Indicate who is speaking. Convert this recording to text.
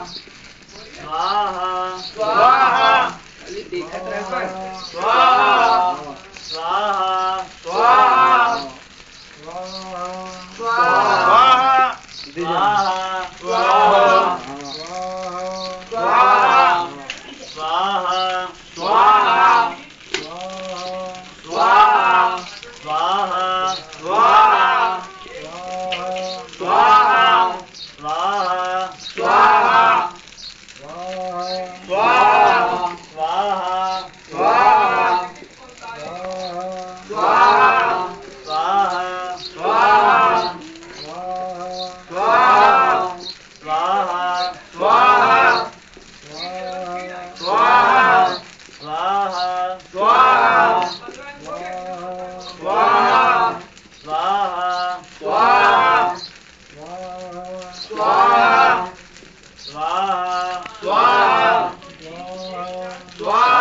Speaker 1: स्वाहा
Speaker 2: स्वाहा
Speaker 1: खाली देखत रह पर
Speaker 2: स्वाहा
Speaker 1: स्वाहा
Speaker 2: स्वाहा स्वाहा
Speaker 1: स्वाहा
Speaker 2: स्वाहा स्वाहा
Speaker 1: स्वाहा
Speaker 2: स्वाहा स्वाहा
Speaker 1: स्वाहा
Speaker 2: स्वाहा स्वाहा
Speaker 1: स्वाहा
Speaker 2: स्वाहा
Speaker 1: स्वाहा
Speaker 2: स्वाहा